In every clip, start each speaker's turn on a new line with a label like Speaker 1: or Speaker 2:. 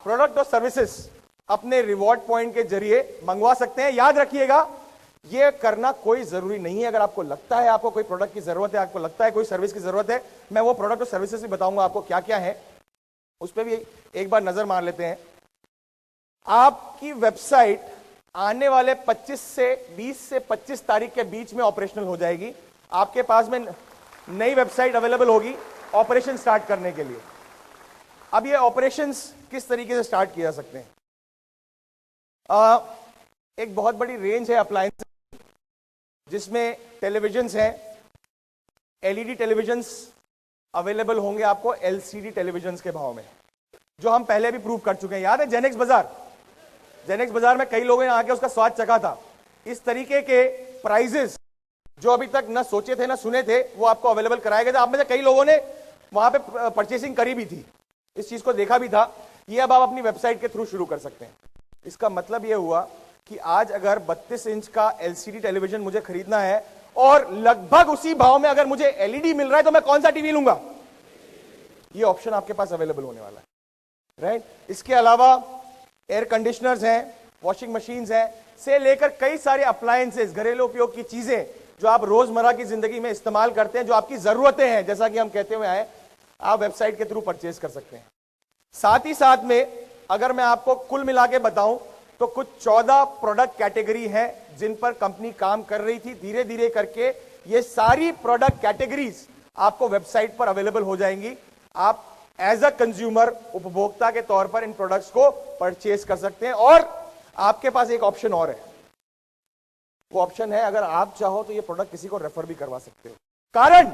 Speaker 1: Product और services अपने reward point के जरिए मंगवा सकते हैं। याद रखिएगा, यह करना कोई जरूरी नहीं है। अगर आपको लगता है आपको कोई प्रोडक्ट की जरूरत है, आपको लगता है कोई सर्विस की जरूरत है, मैं वो प्रोडक्ट और सर्विसेज भी बताऊंगा आपको क्या क्या है, उस पर भी एक बार नजर मार लेते हैं। आपकी वेबसाइट आने वाले 20 से 25 तारीख के बीच में ऑपरेशनल हो जाएगी। आपके पास में नई वेबसाइट अवेलेबल होगी ऑपरेशन स्टार्ट करने के लिए। अब ये ऑपरेशंस किस तरीके से स्टार्ट किए जा सकते हैं? एक बहुत बड़ी रेंज है अप्लायंस, जिसमें टेलीविजन्स हैं, एलईडी टेलीविजन्स अवेलेबल होंगे आपको एलसीडी टेलीविजन्स के भाव में, जो हम पहले भी प्रूव कर चुके हैं। याद है जेनेक्स बाजार में कई लोगों ने आके उसका स्वाद चखा था। इस तरीके के प्राइजेस जो अभी तक ना सोचे थे ना सुने थे, वो आपको अवेलेबल कराए गए थे। आप में से कई लोगों ने वहां पे परचेसिंग करी भी थी, इस चीज को देखा भी था। ये अब आप अपनी वेबसाइट के थ्रू शुरू कर सकते हैं। इसका मतलब यह हुआ कि आज अगर 32 इंच का एलसीडी टेलीविजन मुझे खरीदना है और लगभग उसी भाव में अगर मुझे एलईडी मिल रहा है, तो मैं कौन सा टीवी लूंगा? ये ऑप्शन आपके पास अवेलेबल होने वाला है, राइट? इसके अलावा एयर कंडीशनर्स हैं, वॉशिंग मशीन्स हैं, से लेकर कई सारे अप्लायंसेस, घरेलू उपयोग की चीजें जो आप रोजमर्रा की जिंदगी में इस्तेमाल करते हैं, जो आपकी जरूरतें हैं, जैसा कि हम कहते हुए आए, आप वेबसाइट के थ्रू परचेज कर सकते हैं। साथ ही साथ में अगर मैं आपको कुल मिला के बताऊं तो कुछ 14 प्रोडक्ट कैटेगरी हैं जिन पर कंपनी काम कर रही थी। धीरे धीरे करके ये सारी प्रोडक्ट कैटेगरीज आपको वेबसाइट पर अवेलेबल हो जाएंगी। आप एज अ कंज्यूमर, उपभोक्ता के तौर पर इन प्रोडक्ट्स को परचेज कर सकते हैं। और आपके पास एक ऑप्शन और है, वो ऑप्शन है अगर आप चाहो तो ये प्रोडक्ट किसी को रेफर भी करवा सकते हो। कारण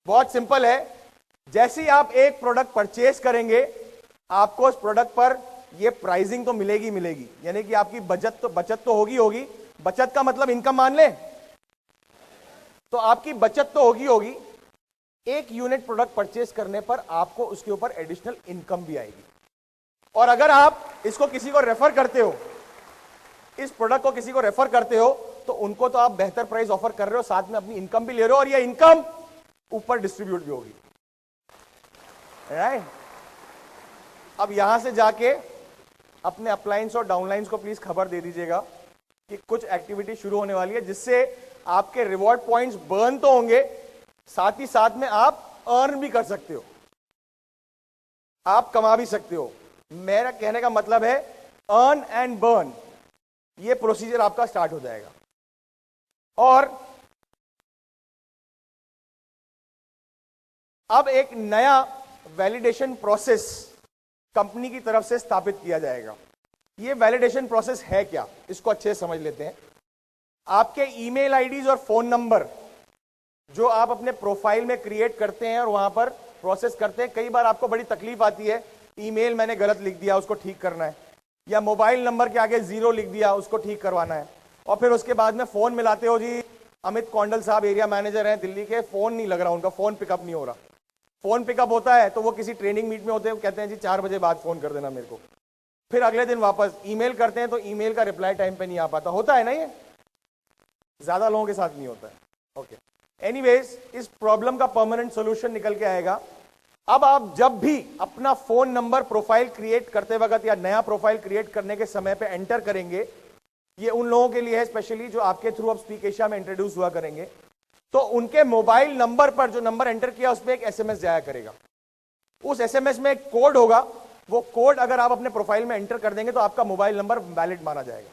Speaker 1: बहुत सिंपल है, जैसे ही आप एक प्रोडक्ट परचेज करेंगे, आपको उस प्रोडक्ट पर ये प्राइसिंग तो मिलेगी, यानी कि आपकी बचत तो होगी। बचत का मतलब इनकम मान ले, तो आपकी बचत तो होगी। एक यूनिट प्रोडक्ट परचेज करने पर आपको उसके ऊपर एडिशनल इनकम भी आएगी। और अगर आप इसको किसी को रेफर करते हो, इस प्रोडक्ट को किसी को रेफर करते हो, तो उनको तो आप बेहतर प्राइस ऑफर कर रहे हो, साथ में अपनी इनकम भी ले रहे हो, और ये इनकम ऊपर डिस्ट्रीब्यूट भी होगी, राइट? अब यहां से जाके अपने अपलायंस और डाउनलाइंस को प्लीज खबर दे दीजिएगा कि कुछ एक्टिविटी शुरू होने वाली है, जिससे आपके रिवॉर्ड पॉइंट्स बर्न तो होंगे, साथ ही साथ में आप अर्न भी कर सकते हो, आप कमा भी सकते हो। मेरा कहने का मतलब है अर्न एंड बर्न, ये प्रोसीजर आपका स्टार्ट हो जाएगा। और अब एक नया वैलिडेशन प्रोसेस कंपनी की तरफ से स्थापित किया जाएगा। ये वैलिडेशन प्रोसेस है क्या, इसको अच्छे से समझ लेते हैं। आपके ईमेल आईडीज और फोन नंबर जो आप अपने प्रोफाइल में क्रिएट करते हैं और वहां पर प्रोसेस करते हैं, कई बार आपको बड़ी तकलीफ आती है, ईमेल मैंने गलत लिख दिया, उसको ठीक करना है, या मोबाइल नंबर के आगे 0 लिख दिया, उसको ठीक करवाना है, और फिर उसके बाद में फोन मिलाते हो, जी अमित कौंडल साहब एरिया मैनेजर हैं दिल्ली के, फोन नहीं लग रहा, उनका फोन पिकअप नहीं हो रहा। फोन पिकअप होता है तो वो किसी ट्रेनिंग मीट में होते हैं, कहते हैं जी 4 बजे बाद फोन कर देना मेरे को, फिर अगले दिन वापस ईमेल करते हैं तो ईमेल का रिप्लाई टाइम पे नहीं आ पाता। होता है ना, ये ज्यादा लोगों के साथ नहीं होता है। ओके, एनीवेज, इस प्रॉब्लम का परमानेंट सॉल्यूशन निकल के आएगा। अब आप जब भी अपना फोन नंबर प्रोफाइल क्रिएट करते वक्त या नया प्रोफाइल क्रिएट करने के समय पे एंटर करेंगे, ये उन लोगों के लिए है स्पेशली जो आपके थ्रू अब स्पीक एशिया में इंट्रोड्यूस हुआ करेंगे, तो उनके मोबाइल नंबर पर जो नंबर एंटर किया उस पर एक एसएमएस जाया करेगा। उस एसएमएस में एक कोड होगा, वो कोड अगर आप अपने प्रोफाइल में एंटर कर देंगे तो आपका मोबाइल नंबर वैलिड माना जाएगा।